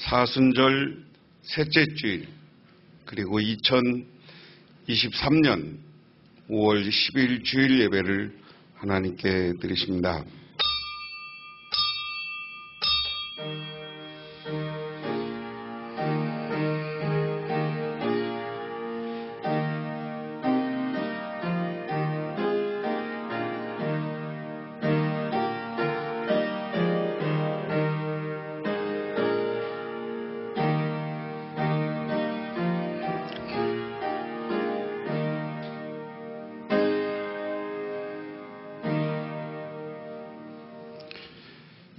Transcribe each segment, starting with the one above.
사순절 셋째 주일, 그리고 2023년 5월 10일 주일 예배를 하나님께 드리십니다.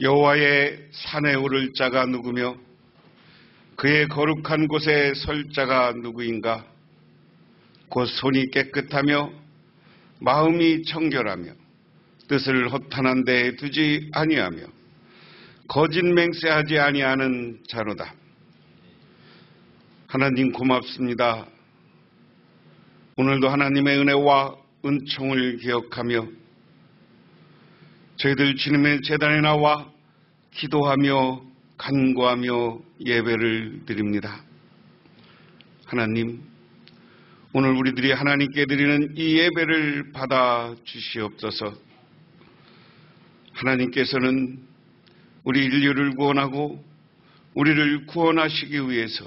여호와의 산에 오를 자가 누구며 그의 거룩한 곳에 설 자가 누구인가? 곧 손이 깨끗하며 마음이 청결하며 뜻을 허탄한 데에 두지 아니하며 거짓 맹세하지 아니하는 자로다. 하나님 고맙습니다. 오늘도 하나님의 은혜와 은총을 기억하며 저희들 주님의 제단에 나와 기도하며 간구하며 예배를 드립니다. 하나님, 오늘 우리들이 하나님께 드리는 이 예배를 받아 주시옵소서. 하나님께서는 우리 인류를 구원하고 우리를 구원하시기 위해서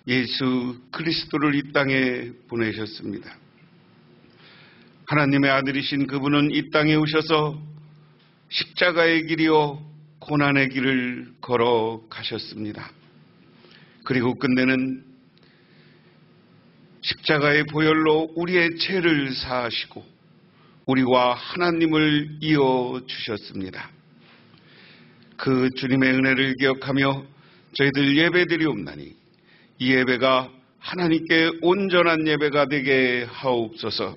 예수 그리스도를 이 땅에 보내셨습니다. 하나님의 아들이신 그분은 이 땅에 오셔서 십자가의 길이요 고난의 길을 걸어가셨습니다. 그리고 끝내는 십자가의 보혈로 우리의 죄를 사하시고 우리와 하나님을 이어주셨습니다. 그 주님의 은혜를 기억하며 저희들 예배드리옵나니 이 예배가 하나님께 온전한 예배가 되게 하옵소서.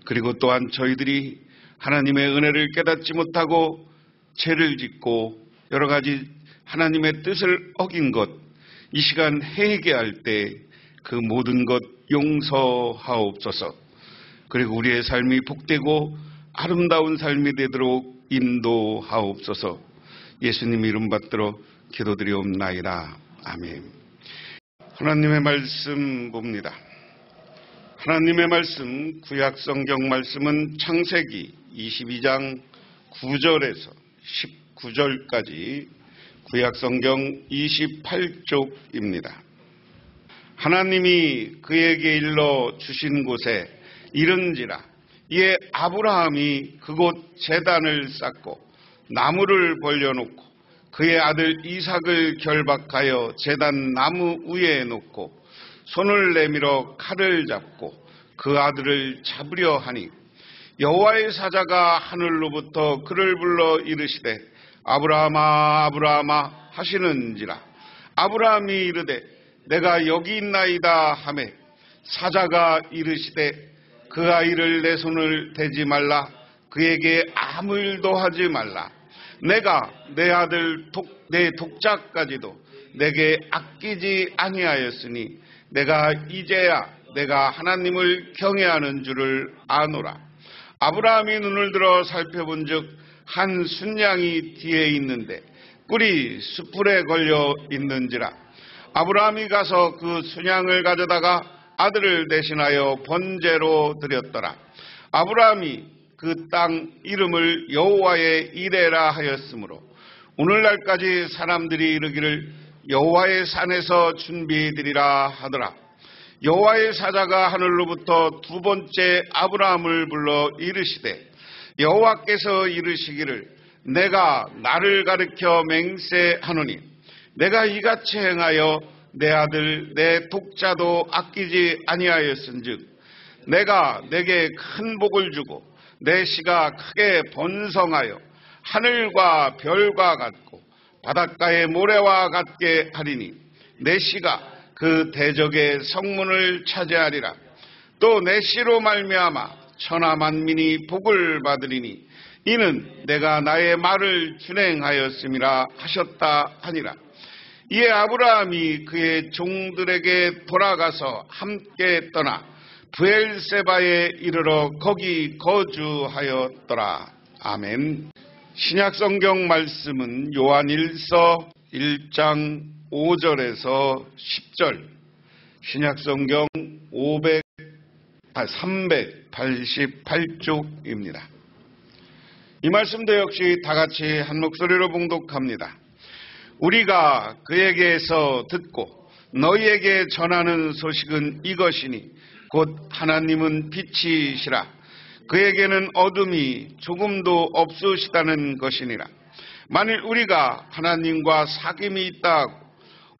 그리고 또한 저희들이 하나님의 은혜를 깨닫지 못하고 죄를 짓고 여러 가지 하나님의 뜻을 어긴 것, 이 시간 회개할 때 그 모든 것 용서하옵소서. 그리고 우리의 삶이 복되고 아름다운 삶이 되도록 인도하옵소서. 예수님 이름 받들어 기도드리옵나이다. 아멘. 하나님의 말씀 봅니다. 하나님의 말씀, 구약 성경 말씀은 창세기 22장 9절에서 19절까지 구약 성경 28쪽입니다. 하나님이 그에게 일러 주신 곳에 이른지라 이에 아브라함이 그곳 제단을 쌓고 나무를 벌려놓고 그의 아들 이삭을 결박하여 제단 나무 위에 놓고 손을 내밀어 칼을 잡고 그 아들을 잡으려 하니 여호와의 사자가 하늘로부터 그를 불러 이르시되 아브라함아 아브라함아 하시는지라. 아브라함이 이르되 내가 여기 있나이다 하매 사자가 이르시되 그 아이를 내 손을 대지 말라. 그에게 아무 일도 하지 말라. 내가 내 아들 내 독자까지도 내게 아끼지 아니하였으니 내가 이제야 내가 하나님을 경외하는 줄을 아노라. 아브라함이 눈을 들어 살펴본즉 한 순양이 뒤에 있는데 뿔이 숯불에 걸려 있는지라. 아브라함이 가서 그 순양을 가져다가 아들을 대신하여 번제로 드렸더라. 아브라함이 그 땅 이름을 여호와의 이레라 하였으므로 오늘날까지 사람들이 이르기를 여호와의 산에서 준비되리라 하더라. 여호와의 사자가 하늘로부터 두 번째 아브라함을 불러 이르시되 여호와께서 이르시기를 내가 나를 가르쳐 맹세하노니 내가 이같이 행하여 내 아들 내 독자도 아끼지 아니하였은즉 내가 내게 큰 복을 주고 내 씨가 크게 번성하여 하늘과 별과 같고 바닷가의 모래와 같게 하리니 내 씨가 그 대적의 성문을 차지하리라. 또 내 씨로 말미암아 천하 만민이 복을 받으리니 이는 내가 나의 말을 준행하였음이라 하셨다 하니라. 이에 아브라함이 그의 종들에게 돌아가서 함께 떠나 브엘세바에 이르러 거기 거주하였더라. 아멘. 신약성경 말씀은 요한일서 1장 5절에서 10절, 신약성경 388쪽입니다. 이 말씀도 역시 다 같이 한 목소리로 봉독합니다. 우리가 그에게서 듣고 너희에게 전하는 소식은 이것이니 곧 하나님은 빛이시라. 그에게는 어둠이 조금도 없으시다는 것이니라. 만일 우리가 하나님과 사귐이 있다 하고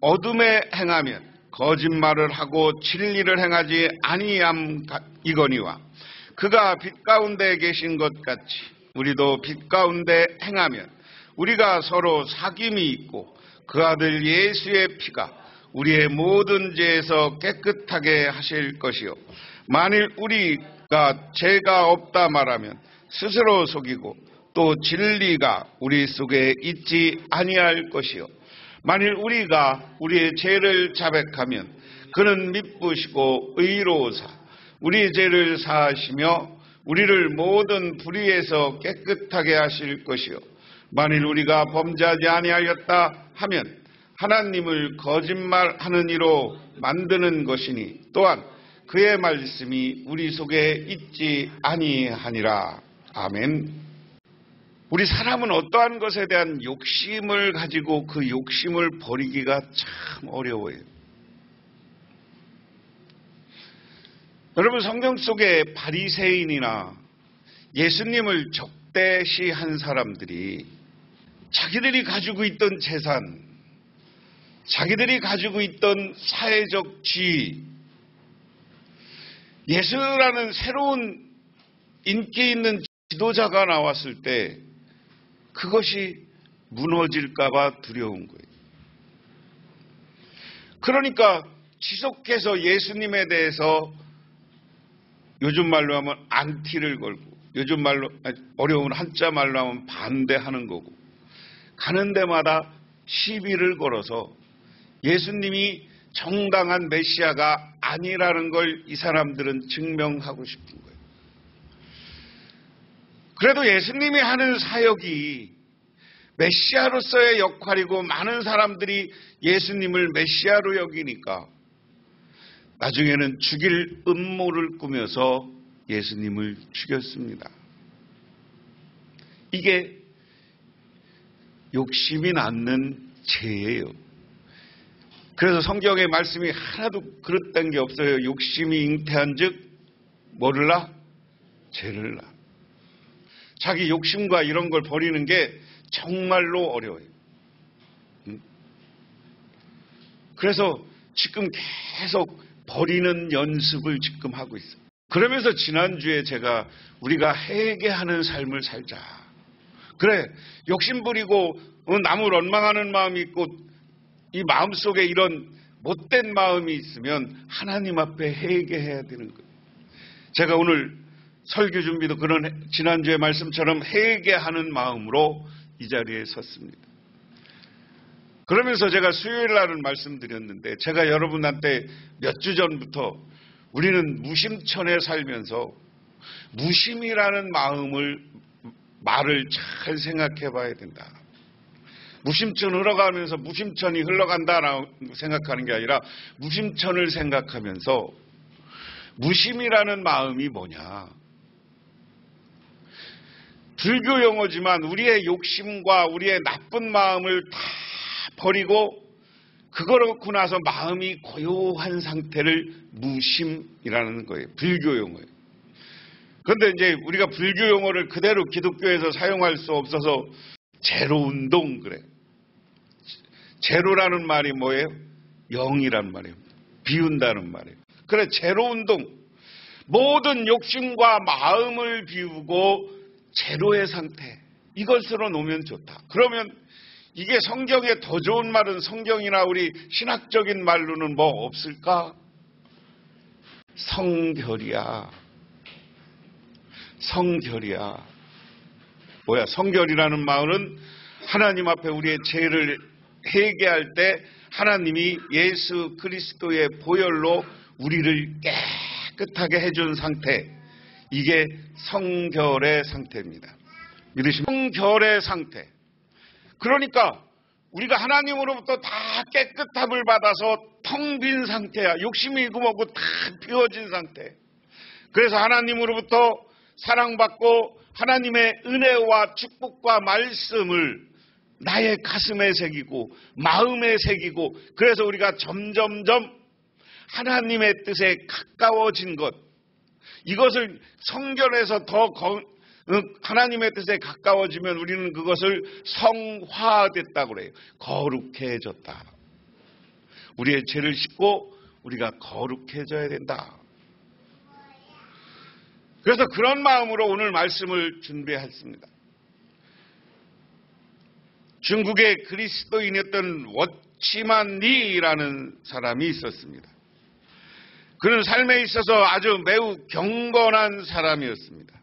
어둠에 행하면 거짓말을 하고 진리를 행하지 아니함이거니와 그가 빛 가운데 계신 것 같이 우리도 빛 가운데 행하면 우리가 서로 사귐이 있고 그 아들 예수의 피가 우리의 모든 죄에서 깨끗하게 하실 것이요. 만일 우리가 죄가 없다 말하면 스스로 속이고 또 진리가 우리 속에 있지 아니할 것이요. 만일 우리가 우리의 죄를 자백하면 그는 미쁘시고 의로우사 우리의 죄를 사하시며 우리를 모든 불의에서 깨끗하게 하실 것이요. 만일 우리가 범죄하지 아니하였다 하면 하나님을 거짓말하는 이로 만드는 것이니 또한 그의 말씀이 우리 속에 있지 아니하니라. 아멘. 우리 사람은 어떠한 것에 대한 욕심을 가지고 그 욕심을 버리기가 참 어려워요. 여러분, 성경 속에 바리새인이나 예수님을 적대시한 사람들이 자기들이 가지고 있던 재산, 자기들이 가지고 있던 사회적 지위, 예수라는 새로운 인기 있는 지도자가 나왔을 때 그것이 무너질까봐 두려운 거예요. 그러니까 지속해서 예수님에 대해서 요즘 말로 하면 안티를 걸고, 요즘 말로 어려운 한자 말로 하면 반대하는 거고, 가는 데마다 시비를 걸어서 예수님이 정당한 메시아가 아니라는 걸 이 사람들은 증명하고 싶은 거예요. 그래도 예수님이 하는 사역이 메시아로서의 역할이고 많은 사람들이 예수님을 메시아로 여기니까 나중에는 죽일 음모를 꾸며서 예수님을 죽였습니다. 이게 욕심이 낳는 죄예요. 그래서 성경의 말씀이 하나도 그릇된 게 없어요. 욕심이 잉태한 즉 뭐를 낳아? 죄를 낳아. 자기 욕심과 이런 걸 버리는 게 정말로 어려워요. 그래서 지금 계속 버리는 연습을 지금 하고 있어요. 그러면서 지난주에 제가 우리가 회개하는 삶을 살자. 그래, 욕심 부리고 남을 원망하는 마음이 있고 이 마음속에 이런 못된 마음이 있으면 하나님 앞에 회개해야 되는 거예요. 제가 오늘 설교 준비도 그런 지난주의 말씀처럼 회개하는 마음으로 이 자리에 섰습니다. 그러면서 제가 수요일 날은 말씀드렸는데 제가 여러분한테 몇 주 전부터 우리는 무심천에 살면서 무심이라는 말을 잘 생각해 봐야 된다. 무심천 흘러가면서 무심천이 흘러간다라고 생각하는 게 아니라 무심천을 생각하면서 무심이라는 마음이 뭐냐. 불교 용어지만 우리의 욕심과 우리의 나쁜 마음을 다 버리고 그거놓고 나서 마음이 고요한 상태를 무심이라는 거예요. 불교 용어예요. 그런데 이제 우리가 불교 용어를 그대로 기독교에서 사용할 수 없어서 제로운동 그래. 제로라는 말이 뭐예요? 영이란 말이에요. 비운다는 말이에요. 그래, 제로운동. 모든 욕심과 마음을 비우고 제로의 상태. 이것으로 놓으면 좋다. 그러면 이게 성경에 더 좋은 말은 성경이나 우리 신학적인 말로는 뭐 없을까? 성결이야. 성결이야. 뭐야? 성결이라는 말은 하나님 앞에 우리의 죄를 회개할 때 하나님이 예수 그리스도의 보혈로 우리를 깨끗하게 해준 상태. 이게 성결의 상태입니다. 믿으시면 결의 상태. 그러니까 우리가 하나님으로부터 다 깨끗함을 받아서 텅 빈 상태야. 욕심이 뭐고 다 비워진 상태. 그래서 하나님으로부터 사랑받고 하나님의 은혜와 축복과 말씀을 나의 가슴에 새기고 마음에 새기고, 그래서 우리가 점점점 하나님의 뜻에 가까워진 것, 이것을 성결해서 더 하나님의 뜻에 가까워지면 우리는 그것을 성화됐다고 그래요. 거룩해졌다. 우리의 죄를 씻고 우리가 거룩해져야 된다. 그래서 그런 마음으로 오늘 말씀을 준비했습니다. 중국의 그리스도인이었던 워치만 리라는 사람이 있었습니다. 그는 삶에 있어서 아주 매우 경건한 사람이었습니다.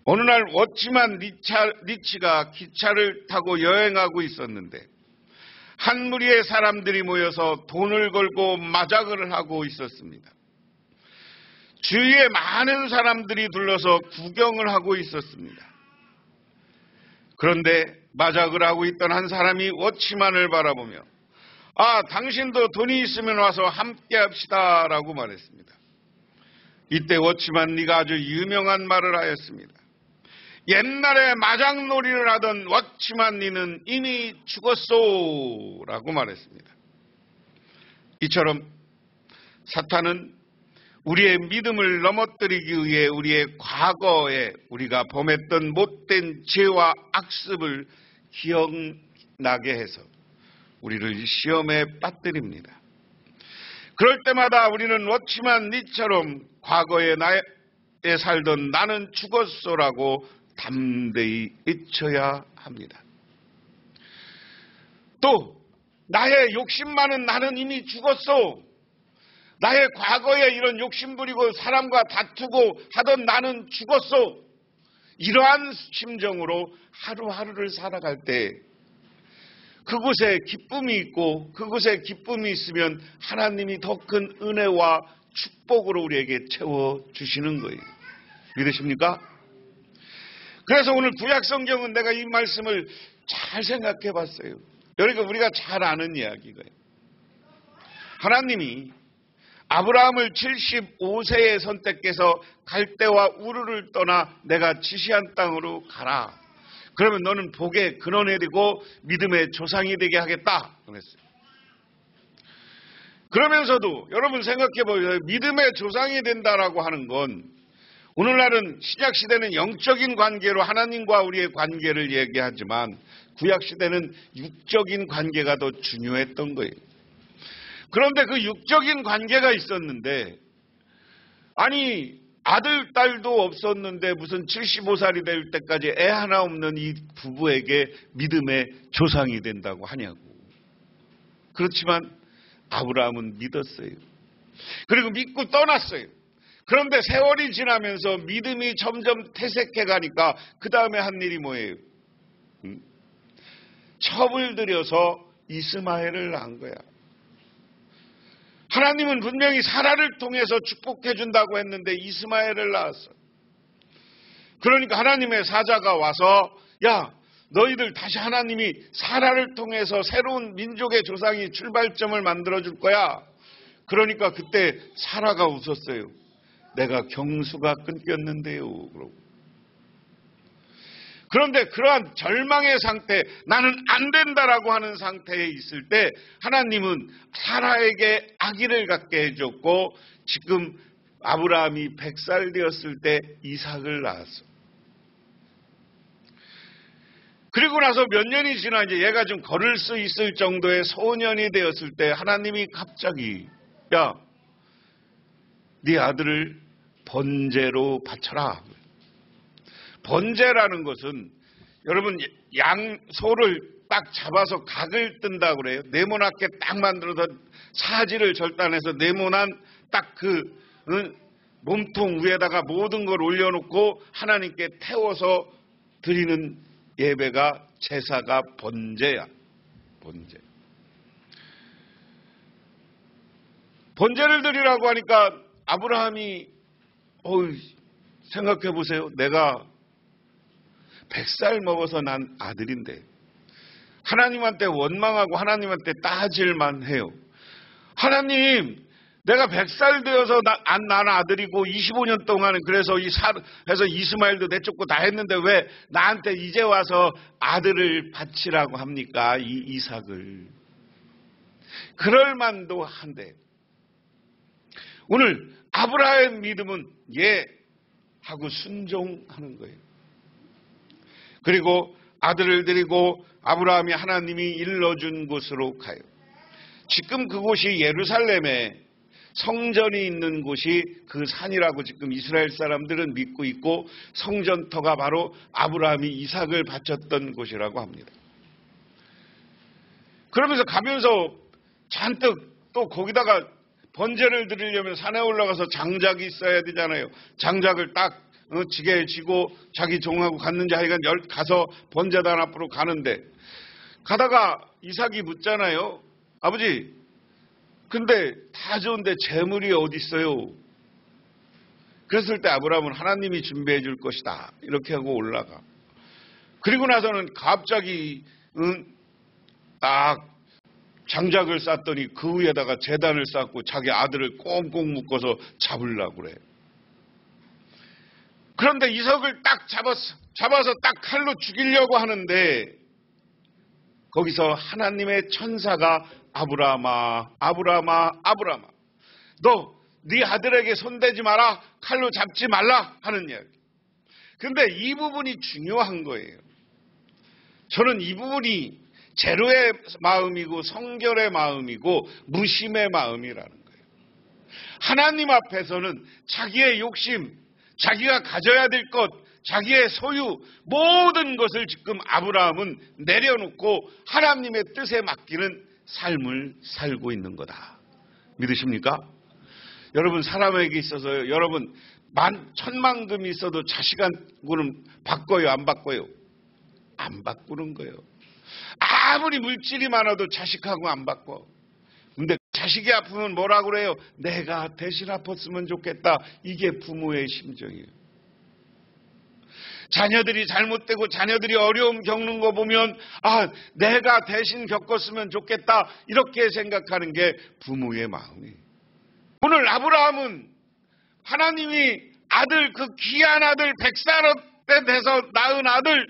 어느 날 워치만 리치가 기차를 타고 여행하고 있었는데 한 무리의 사람들이 모여서 돈을 걸고 마작을 하고 있었습니다. 주위에 많은 사람들이 둘러서 구경을 하고 있었습니다. 그런데 마작을 하고 있던 한 사람이 워치만을 바라보며 당신도 돈이 있으면 와서 함께 합시다 라고 말했습니다. 이때 워치만 리가 아주 유명한 말을 하였습니다. 옛날에 마작놀이를 하던 워치만 리는 이미 죽었소 라고 말했습니다. 이처럼 사탄은 우리의 믿음을 넘어뜨리기 위해 우리의 과거에 우리가 범했던 못된 죄와 악습을 기억나게 해서 우리를 시험에 빠뜨립니다. 그럴 때마다 우리는 워치만 리처럼 과거에 나에 살던 나는 죽었소라고 담대히 외쳐야 합니다. 또 나의 욕심 많은 나는 이미 죽었소. 나의 과거에 이런 욕심 부리고 사람과 다투고 하던 나는 죽었소. 이러한 심정으로 하루하루를 살아갈 때 그곳에 기쁨이 있고 그곳에 기쁨이 있으면 하나님이 더 큰 은혜와 축복으로 우리에게 채워주시는 거예요. 믿으십니까? 그래서 오늘 구약성경은 내가 이 말씀을 잘 생각해 봤어요. 그러니까 우리가 잘 아는 이야기예요. 하나님이 아브라함을 75세에 선택해서 갈대와 우르를 떠나 내가 지시한 땅으로 가라. 그러면 너는 복의 근원이 되고 믿음의 조상이 되게 하겠다. 그랬어요. 그러면서도 여러분 생각해 보세요. 믿음의 조상이 된다라고 하는 건 오늘날은 신약시대는 영적인 관계로 하나님과 우리의 관계를 얘기하지만 구약시대는 육적인 관계가 더 중요했던 거예요. 그런데 그 육적인 관계가 있었는데 아니 아들, 딸도 없었는데 무슨 75살이 될 때까지 애 하나 없는 이 부부에게 믿음의 조상이 된다고 하냐고. 그렇지만 아브라함은 믿었어요. 그리고 믿고 떠났어요. 그런데 세월이 지나면서 믿음이 점점 퇴색해 가니까 그 다음에 한 일이 뭐예요? 첩을 들여서 이스마엘을 낳은 거야. 하나님은 분명히 사라를 통해서 축복해 준다고 했는데 이스마엘을 낳았어. 그러니까 하나님의 사자가 와서 야 너희들 다시 하나님이 사라를 통해서 새로운 민족의 조상이 출발점을 만들어 줄 거야. 그러니까 그때 사라가 웃었어요. 내가 경수가 끊겼는데요. 그런데 그러한 절망의 상태, 나는 안 된다라고 하는 상태에 있을 때 하나님은 사라에게 아기를 갖게 해줬고 지금 아브라함이 100살 되었을 때 이삭을 낳았어. 그리고 나서 몇 년이 지나 이제 얘가 좀 걸을 수 있을 정도의 소년이 되었을 때 하나님이 갑자기 야, 네 아들을 번제로 바쳐라. 번제라는 것은 여러분 양소를 딱 잡아서 각을 뜬다고 그래요. 네모나게 딱 만들어서 사지를 절단해서 네모난 딱 그 몸통 위에다가 모든 걸 올려놓고 하나님께 태워서 드리는 예배가 제사가 번제야. 번제. 번제를 드리라고 하니까 아브라함이 생각해 보세요. 내가 100살 먹어서 난 아들인데 하나님한테 원망하고 하나님한테 따질만 해요. 하나님, 내가 100살 되어서 난 아들이고 25년 동안은 그래서 해서 이스마엘도 내쫓고 다 했는데 왜 나한테 이제 와서 아들을 바치라고 합니까? 이 이삭을. 그럴 만도 한데 오늘 아브라함의 믿음은 예 하고 순종하는 거예요. 그리고 아들을 데리고 아브라함이 하나님이 일러준 곳으로 가요. 지금 그곳이 예루살렘에 성전이 있는 곳이 그 산이라고 지금 이스라엘 사람들은 믿고 있고 성전터가 바로 아브라함이 이삭을 바쳤던 곳이라고 합니다. 그러면서 가면서 잔뜩 또 거기다가 번제를 드리려면 산에 올라가서 장작이 있어야 되잖아요. 장작을 딱 지게에 지고 자기 종하고 갔는지 하여간 가서 번제단 앞으로 가는데 가다가 이삭이 묻잖아요. 아버지, 근데 다 좋은데 재물이 어디 있어요? 그랬을 때 아브라함은 하나님이 준비해 줄 것이다 이렇게 하고 올라가. 그리고 나서는 갑자기 딱 장작을 쌌더니 그 위에다가 제단을 쌓고 자기 아들을 꽁꽁 묶어서 잡으려고 그래. 그런데 이삭을 딱 잡아서 딱 칼로 죽이려고 하는데 거기서 하나님의 천사가 아브라함아, 아브라함아, 아브라함아, 너 네 아들에게 손대지 마라, 칼로 잡지 말라 하는 이야기. 근데 이 부분이 중요한 거예요. 저는 이 부분이 제로의 마음이고 성결의 마음이고 무심의 마음이라는 거예요. 하나님 앞에서는 자기의 욕심, 자기가 가져야 될 것, 자기의 소유, 모든 것을 지금 아브라함은 내려놓고 하나님의 뜻에 맡기는 삶을 살고 있는 거다. 믿으십니까? 여러분, 사람에게 있어서 여러분 천만금이 있어도 자식하고는 바꿔요, 안 바꿔요? 안 바꾸는 거예요. 아무리 물질이 많아도 자식하고 안 바꿔. 근데 자식이 아프면 뭐라고 그래요? 내가 대신 아팠으면 좋겠다. 이게 부모의 심정이에요. 자녀들이 잘못되고 자녀들이 어려움 겪는 거 보면 내가 대신 겪었으면 좋겠다 이렇게 생각하는 게 부모의 마음이에요. 오늘 아브라함은 하나님이 아들, 그 귀한 아들, 100살 돼서 낳은 아들,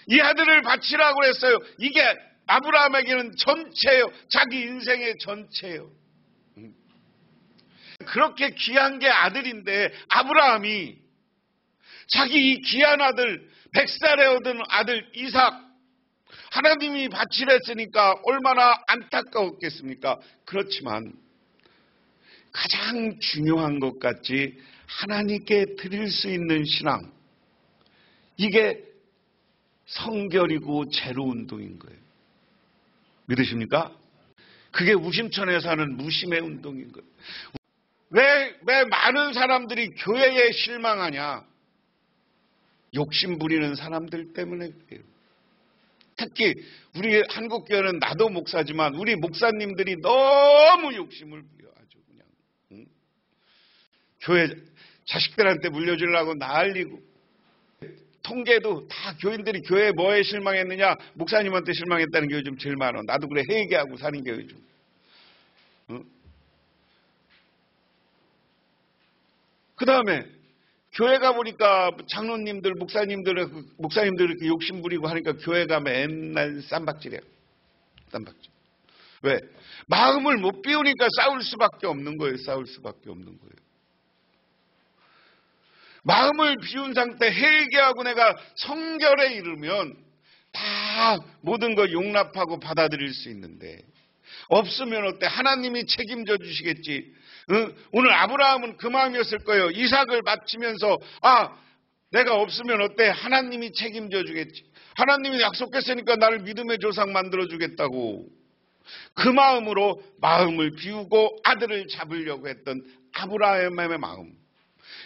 이 아들을 바치라고 그랬어요. 이게 아브라함에게는 전체예요. 자기 인생의 전체예요. 그렇게 귀한 게 아들인데 아브라함이 자기 이 귀한 아들, 100살에 얻은 아들 이삭, 하나님이 바치랬으니까 얼마나 안타까웠겠습니까? 그렇지만 가장 중요한 것 같이 하나님께 드릴 수 있는 신앙, 이게 성결이고 제로 운동인 거예요. 믿으십니까? 그게 우심천에 사는 무심의 운동인 거예요. 왜 많은 사람들이 교회에 실망하냐? 욕심 부리는 사람들 때문에 그래요. 특히 우리 한국교회는 나도 목사지만 우리 목사님들이 너무 욕심을 부려. 아주 그냥 교회 자식들한테 물려주려고 난리고, 통계도 다 교인들이 교회에 뭐에 실망했느냐? 목사님한테 실망했다는 게 요즘 제일 많아. 나도 그래, 회개하고 사는 게 요즘. 그 다음에 교회가 보니까 장로님들, 목사님들 이렇게 욕심 부리고 하니까 교회가 맨날 쌈박질이야. 쌈박질. 왜? 마음을 못 비우니까 싸울 수밖에 없는 거예요. 싸울 수밖에 없는 거예요. 마음을 비운 상태, 회개하고 내가 성결에 이르면 다 모든 걸 용납하고 받아들일 수 있는데, 없으면 어때? 하나님이 책임져 주시겠지. 오늘 아브라함은 그 마음이었을 거예요. 이삭을 바치면서 내가 없으면 어때? 하나님이 책임져 주겠지. 하나님이 약속했으니까 나를 믿음의 조상 만들어 주겠다고. 그 마음으로 마음을 비우고 아들을 잡으려고 했던 아브라함의 마음,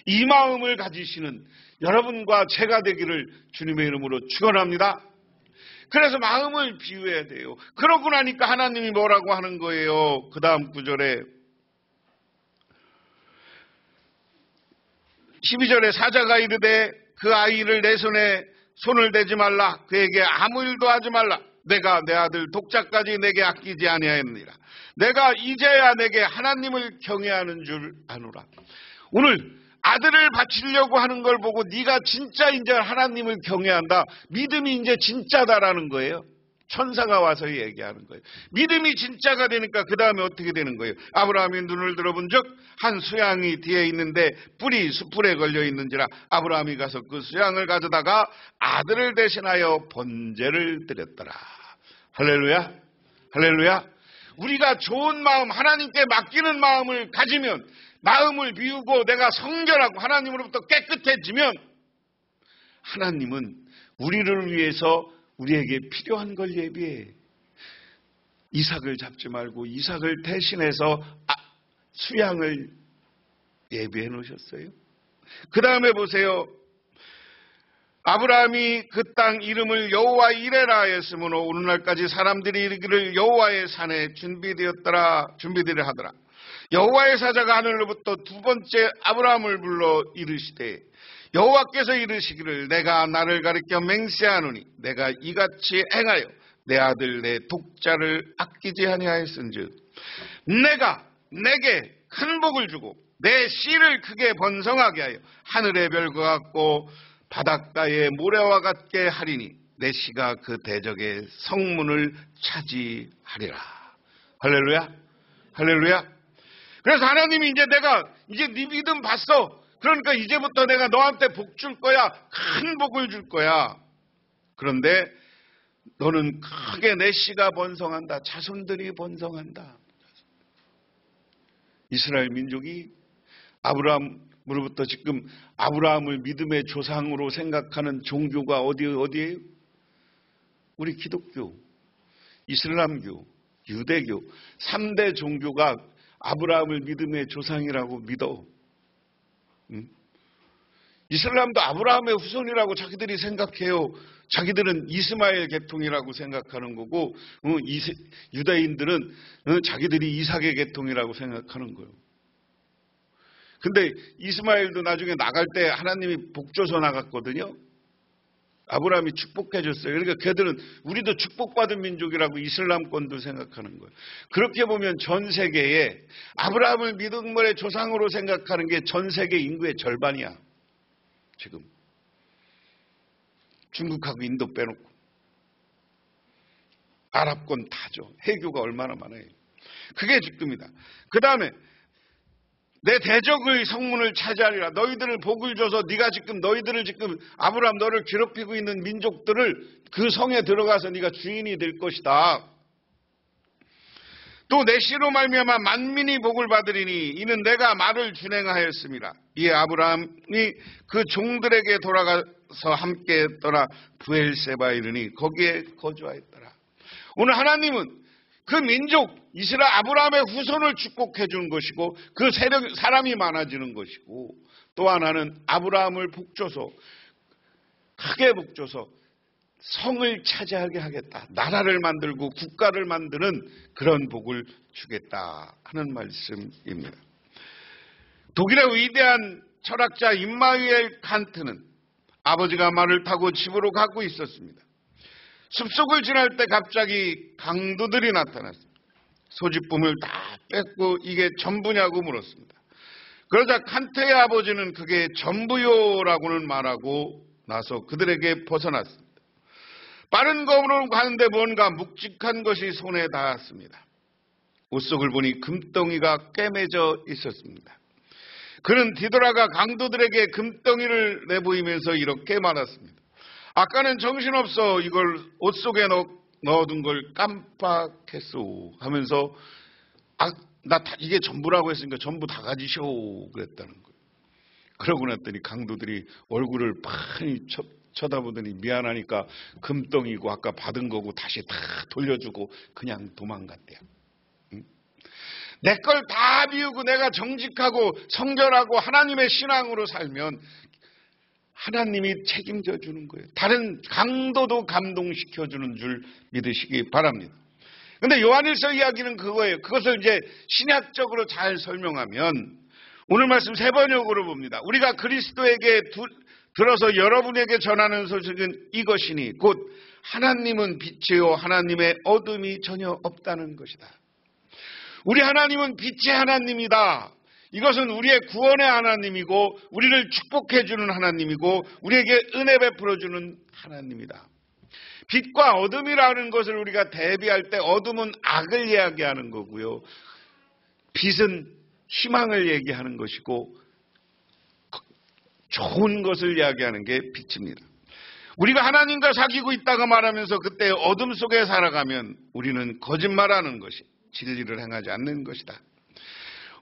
이 마음을 가지시는 여러분과 제가 되기를 주님의 이름으로 축원합니다. 그래서 마음을 비워야 돼요. 그러고 나니까 하나님이 뭐라고 하는 거예요? 그 다음 구절에 12절에 사자가 이르되 그 아이를 내 손에 손을 대지 말라. 그에게 아무 일도 하지 말라. 내가 내 아들 독자까지 내게 아끼지 아니하였느니라. 내가 이제야 내게 하나님을 경외하는 줄 아노라. 오늘 아들을 바치려고 하는 걸 보고 네가 진짜 이제 하나님을 경외한다. 믿음이 이제 진짜다라는 거예요. 천사가 와서 얘기하는 거예요. 믿음이 진짜가 되니까 그 다음에 어떻게 되는 거예요? 아브라함이 눈을 들어본 적 한 수양이 뒤에 있는데 뿔이 숯불에 걸려 있는지라 아브라함이 가서 그 수양을 가져다가 아들을 대신하여 번제를 드렸더라. 할렐루야, 할렐루야. 우리가 좋은 마음, 하나님께 맡기는 마음을 가지면, 마음을 비우고 내가 성결하고 하나님으로부터 깨끗해지면 하나님은 우리를 위해서 우리에게 필요한 걸 예비해. 이삭을 잡지 말고 이삭을 대신해서 수양을 예비해 놓으셨어요. 그 다음에 보세요. 아브라함이 그 땅 이름을 여호와 이레라 했으므로 오늘날까지 사람들이 이르기를 여호와의 산에 준비되려 하더라. 여호와의 사자가 하늘로부터 두 번째 아브라함을 불러 이르시되 여호와께서 이르시기를 내가 나를 가리켜 맹세하노니 내가 이같이 행하여 내 아들 내 독자를 아끼지 아니하였은즉 내가 내게 큰 복을 주고 내 씨를 크게 번성하게 하여 하늘의 별과 같고 바닷가의 모래와 같게 하리니 내 씨가 그 대적의 성문을 차지하리라. 할렐루야, 할렐루야. 그래서 하나님이 이제 내가 이제 네 믿음 봤어. 그러니까 이제부터 내가 너한테 복 줄 거야. 큰 복을 줄 거야. 그런데 너는 크게 내 씨가 번성한다. 자손들이 번성한다. 이스라엘 민족이 아브라함으로부터 지금 아브라함을 믿음의 조상으로 생각하는 종교가 어디예요? 우리 기독교, 이슬람교, 유대교 3대 종교가 아브라함을 믿음의 조상이라고 믿어. 이슬람도 아브라함의 후손이라고 자기들이 생각해요. 자기들은 이스마엘 계통이라고 생각하는 거고, 유다인들은 자기들이 이삭의 계통이라고 생각하는 거예요. 근데 이스마엘도 나중에 나갈 때 하나님이 복 줘서 나갔거든요. 아브라함이 축복해 줬어요. 그러니까 걔들은 우리도 축복받은 민족이라고 이슬람권도 생각하는 거예요. 그렇게 보면 전 세계에 아브라함을 믿음의 조상으로 생각하는 게 전 세계 인구의 절반이야. 지금 중국하고 인도 빼놓고 아랍권 다죠. 해교가 얼마나 많아요. 그게 지금이다. 그 다음에 내 대적의 성문을 차지하리라. 너희들을 복을 줘서 네가 지금 너희들을 지금 아브라함 너를 괴롭히고 있는 민족들을 그 성에 들어가서 네가 주인이 될 것이다. 또 내 씨로 말미암아 만민이 복을 받으리니 이는 내가 말을 준행하였습니다. 이에 아브라함이 그 종들에게 돌아가서 함께 떠나 브엘세바에 이르니 거기에 거주하였더라. 오늘 하나님은 그 민족 이스라엘 아브라함의 후손을 축복해 준 것이고 그 사람이 많아지는 것이고 또 하나는 아브라함을 복줘서 크게 복줘서 성을 차지하게 하겠다. 나라를 만들고 국가를 만드는 그런 복을 주겠다 하는 말씀입니다. 독일의 위대한 철학자 임마누엘 칸트는 아버지가 말을 타고 집으로 가고 있었습니다. 숲속을 지날 때 갑자기 강도들이 나타났습니다. 소지품을 다 뺏고 이게 전부냐고 물었습니다. 그러자 칸트의 아버지는 그게 전부요라고는 말하고 나서 그들에게 벗어났습니다. 빠른 걸음으로 가는데 뭔가 묵직한 것이 손에 닿았습니다. 옷 속을 보니 금덩이가 꿰매져 있었습니다. 그는 뒤돌아가 강도들에게 금덩이를 내보이면서 이렇게 말했습니다. 아까는 정신없어 이걸 옷 속에 넣어둔 걸 깜빡했소 하면서 이게 전부라고 했으니까 전부 다 가지쇼 그랬다는 거예요. 그러고 났더니 강도들이 얼굴을 빤히 쳐다보더니 미안하니까 금덩이고 아까 받은 거고 다시 다 돌려주고 그냥 도망갔대요. 내 걸 다 비우고 내가 정직하고 성결하고 하나님의 신앙으로 살면 하나님이 책임져 주는 거예요. 다른 강도도 감동시켜 주는 줄 믿으시기 바랍니다. 그런데 요한일서 이야기는 그거예요. 그것을 이제 신약적으로 잘 설명하면 오늘 말씀 세 번역으로 봅니다. 우리가 그리스도에게 들어서 여러분에게 전하는 소식은 이것이니 곧 하나님은 빛이요 하나님의 어둠이 전혀 없다는 것이다. 우리 하나님은 빛의 하나님이다. 이것은 우리의 구원의 하나님이고 우리를 축복해 주는 하나님이고 우리에게 은혜 베풀어 주는 하나님이다. 빛과 어둠이라는 것을 우리가 대비할 때 어둠은 악을 이야기하는 거고요. 빛은 희망을 얘기하는 것이고 좋은 것을 이야기하는 게 빛입니다. 우리가 하나님과 사귀고 있다고 말하면서 그때 어둠 속에 살아가면 우리는 거짓말하는 것이 진리를 행하지 않는 것이다.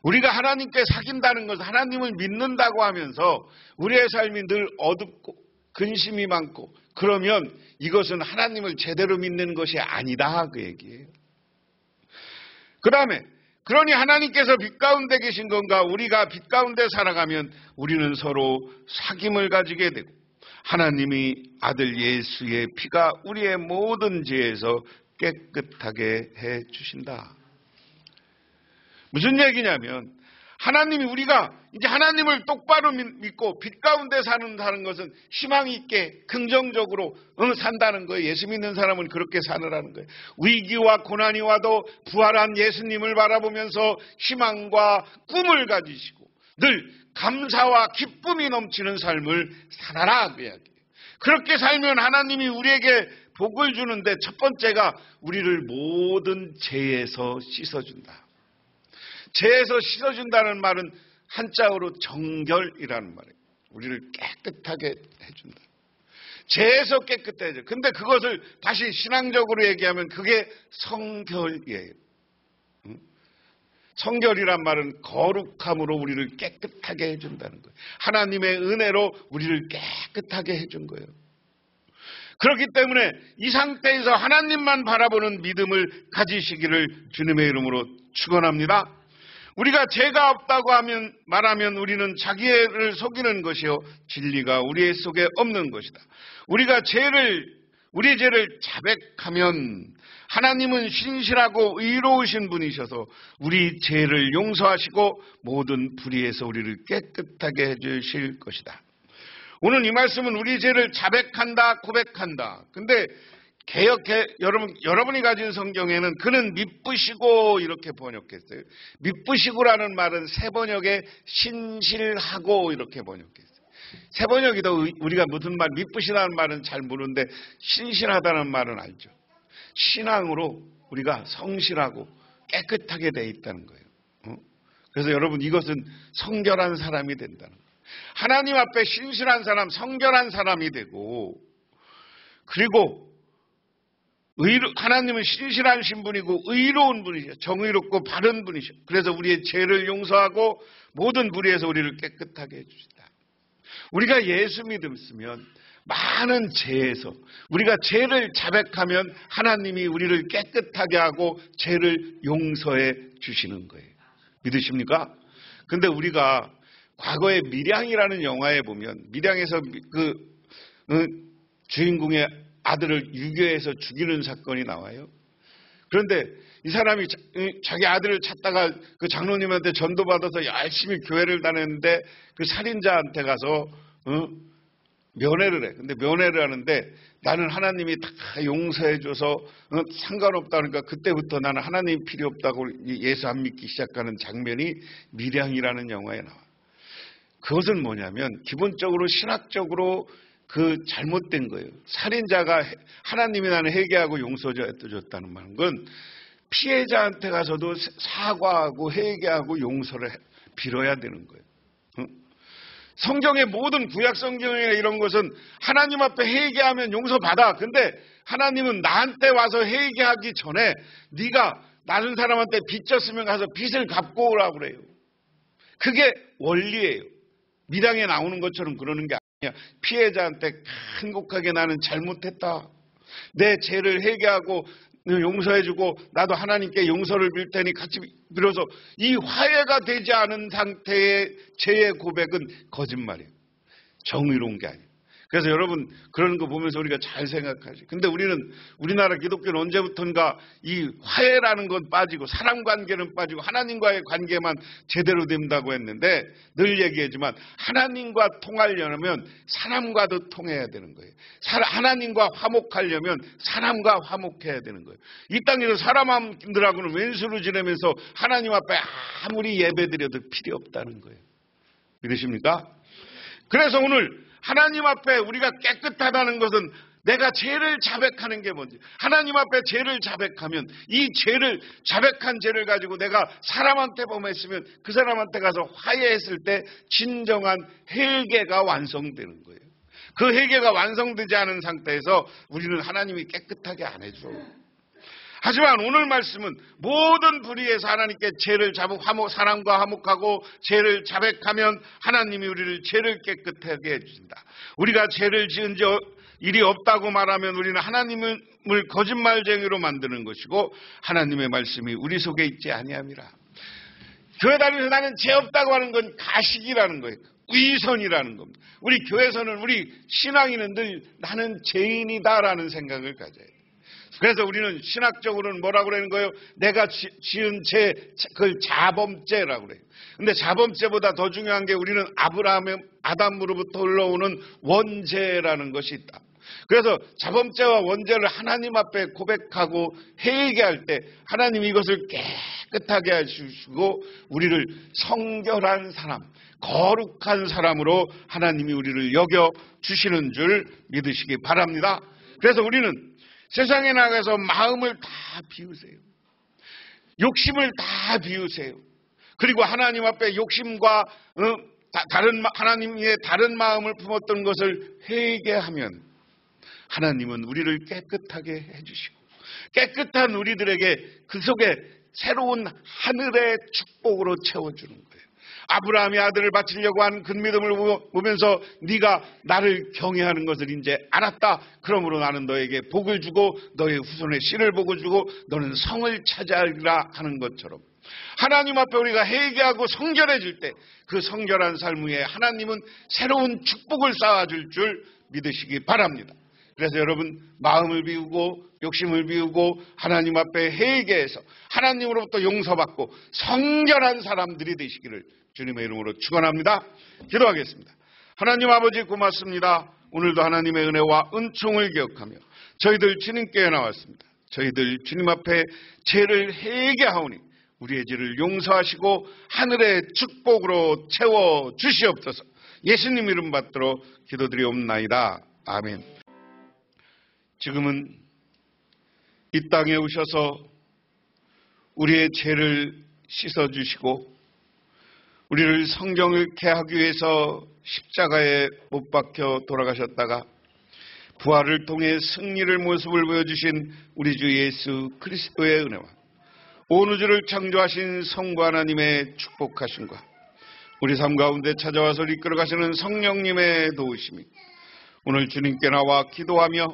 우리가 하나님께 사귄다는 것은 하나님을 믿는다고 하면서 우리의 삶이 늘 어둡고 근심이 많고 그러면 이것은 하나님을 제대로 믿는 것이 아니다 그 얘기예요. 그 다음에 그러니 하나님께서 빛 가운데 계신 건가 우리가 빛 가운데 살아가면 우리는 서로 사귐을 가지게 되고 하나님이 아들 예수의 피가 우리의 모든 죄에서 깨끗하게 해 주신다. 무슨 얘기냐면 하나님이 우리가 이제 하나님을 똑바로 믿고 빛 가운데 사는 것은 희망 있게 긍정적으로 산다는 거예요. 예수 믿는 사람은 그렇게 사느라는 거예요. 위기와 고난이 와도 부활한 예수님을 바라보면서 희망과 꿈을 가지시고 늘 감사와 기쁨이 넘치는 삶을 살아라 그 이야기예요. 그렇게 살면 하나님이 우리에게 복을 주는데 첫 번째가 우리를 모든 죄에서 씻어준다. 죄에서 씻어준다는 말은 한자어로 정결이라는 말이에요. 우리를 깨끗하게 해준다. 죄에서 깨끗해져. 근데 그것을 다시 신앙적으로 얘기하면 그게 성결이에요. 성결이란 말은 거룩함으로 우리를 깨끗하게 해준다는 거예요. 하나님의 은혜로 우리를 깨끗하게 해준 거예요. 그렇기 때문에 이 상태에서 하나님만 바라보는 믿음을 가지시기를 주님의 이름으로 축원합니다. 우리가 죄가 없다고 말하면 우리는 자기를 속이는 것이요 진리가 우리 속에 없는 것이다. 우리의 죄를 자백하면 하나님은 신실하고 의로우신 분이셔서 우리 죄를 용서하시고 모든 불의에서 우리를 깨끗하게 해주실 것이다. 오늘 이 말씀은 우리 죄를 자백한다, 고백한다. 근데 여러분이 가진 성경에는 그는 미쁘시고 이렇게 번역했어요. 미쁘시고라는 말은 새 번역에 신실하고 이렇게 번역했어요. 새 번역이 더 우리가 무슨 말, 미쁘시다는 말은 잘 모르는데 신실하다는 말은 알죠. 신앙으로 우리가 성실하고 깨끗하게 돼 있다는 거예요. 그래서 여러분 이것은 성결한 사람이 된다는 거예요. 하나님 앞에 신실한 사람, 성결한 사람이 되고 그리고 하나님은 신실하신 분이고 의로운 분이시죠. 정의롭고 바른 분이시죠. 그래서 우리의 죄를 용서하고 모든 불의에서 우리를 깨끗하게 해주시다. 우리가 예수 믿으면 많은 죄에서 우리가 죄를 자백하면 하나님이 우리를 깨끗하게 하고 죄를 용서해 주시는 거예요. 믿으십니까? 근데 우리가 과거에 밀양이라는 영화에 보면 밀양에서 주인공의 아들을 유교해서 죽이는 사건이 나와요. 그런데 이 사람이 자기 아들을 찾다가 그 장로님한테 전도받아서 열심히 교회를 다녔는데 그 살인자한테 가서 면회를 해. 근데 면회를 하는데 나는 하나님이 다 용서해줘서 상관없다 그러니까 그때부터 나는 하나님이 필요 없다고 예수 안 믿기 시작하는 장면이 밀양이라는 영화에 나와요. 그것은 뭐냐면 기본적으로 신학적으로 그 잘못된 거예요. 살인자가 하나님이 나는 회개하고 용서해줬다는 말은 건 피해자한테 가서도 사과하고 회개하고 용서를 빌어야 되는 거예요. 성경의 모든 구약 성경이나 이런 것은 하나님 앞에 회개하면 용서받아. 근데 하나님은 나한테 와서 회개하기 전에 네가 다른 사람한테 빚졌으면 가서 빚을 갚고 오라고 그래요. 그게 원리예요. 미당에 나오는 것처럼 그러는 게 아니야. 피해자한테 행복하게 나는 잘못했다. 내 죄를 회개하고 용서해주고 나도 하나님께 용서를 빌 테니 같이 빌어서 이 화해가 되지 않은 상태의 죄의 고백은 거짓말이에요. 정의로운 게 아니에요. 그래서 여러분 그런 거 보면서 우리가 잘 생각하지. 근데 우리나라 기독교는 언제부턴가 이 화해라는 건 빠지고 사람 관계는 빠지고 하나님과의 관계만 제대로 된다고 했는데 늘 얘기하지만 하나님과 통하려면 사람과도 통해야 되는 거예요. 하나님과 화목하려면 사람과 화목해야 되는 거예요. 이 땅에서 사람들하고는 왼수로 지내면서 하나님 앞에 아무리 예배드려도 필요 없다는 거예요. 믿으십니까? 그래서 오늘 하나님 앞에 우리가 깨끗하다는 것은 내가 죄를 자백하는 게 뭔지, 하나님 앞에 죄를 자백하면 이 자백한 죄를 가지고 내가 사람한테 범했으면 그 사람한테 가서 화해했을 때 진정한 회개가 완성되는 거예요. 그 회개가 완성되지 않은 상태에서 우리는 하나님이 깨끗하게 안 해줘. 하지만 오늘 말씀은 모든 불의에서 하나님께 죄를 사람과 화목하고 죄를 자백하면 하나님이 우리를 죄를 깨끗하게 해주신다. 우리가 죄를 지은 일이 없다고 말하면 우리는 하나님을 거짓말쟁이로 만드는 것이고 하나님의 말씀이 우리 속에 있지 아니함이라. 교회 다니면서 나는 죄 없다고 하는 건 가식이라는 거예요. 위선이라는 겁니다. 우리 교회에서는 우리 신앙인은 늘 나는 죄인이다라는 생각을 가져야 돼요. 그래서 우리는 신학적으로는 뭐라고 그러는 거예요? 내가 지은 죄, 그걸 자범죄라고 그래요. 근데 자범죄보다 더 중요한 게 우리는 아담으로부터 흘러오는 원죄라는 것이 있다. 그래서 자범죄와 원죄를 하나님 앞에 고백하고 회개할 때 하나님이 이것을 깨끗하게 해주시고 우리를 성결한 사람, 거룩한 사람으로 하나님이 우리를 여겨 주시는 줄 믿으시기 바랍니다. 그래서 우리는 세상에 나가서 마음을 다 비우세요. 욕심을 다 비우세요. 그리고 하나님 앞에 욕심과 하나님의 다른 마음을 품었던 것을 회개하면 하나님은 우리를 깨끗하게 해주시고 깨끗한 우리들에게 그 속에 새로운 하늘의 축복으로 채워주는 거예요. 아브라함이 아들을 바치려고 하는 그 믿음을 보면서 네가 나를 경외하는 것을 이제 알았다. 그러므로 나는 너에게 복을 주고 너의 후손의 씨를 복을 주고 너는 성을 차지하리라 하는 것처럼 하나님 앞에 우리가 회개하고 성결해질 때 그 성결한 삶 위에 하나님은 새로운 축복을 쌓아줄 줄 믿으시기 바랍니다. 그래서 여러분 마음을 비우고 욕심을 비우고 하나님 앞에 회개해서 하나님으로부터 용서받고 성결한 사람들이 되시기를 주님의 이름으로 축원합니다. 기도하겠습니다. 하나님 아버지 고맙습니다. 오늘도 하나님의 은혜와 은총을 기억하며 저희들 주님께 나왔습니다. 저희들 주님 앞에 죄를 회개하오니 우리의 죄를 용서하시고 하늘의 축복으로 채워 주시옵소서. 예수님 이름 받들어 기도드리옵나이다. 아멘. 지금은 이 땅에 오셔서 우리의 죄를 씻어주시고 우리를 성경케 하기 위해서 십자가에 못 박혀 돌아가셨다가 부활을 통해 승리를 모습을 보여주신 우리 주 예수 그리스도의 은혜와 온 우주를 창조하신 성부 하나님의 축복하심과 우리 삶 가운데 찾아와서 이끌어가시는 성령님의 도우심이 오늘 주님께 나와 기도하며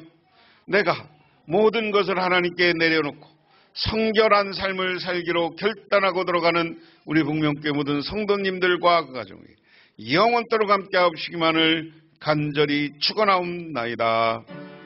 내가 모든 것을 하나님께 내려놓고 성결한 삶을 살기로 결단하고 들어가는 우리 북명교회 모든 성도님들과 그 가정이 영원토록 함께 하시기만을 간절히 축원하옵나이다.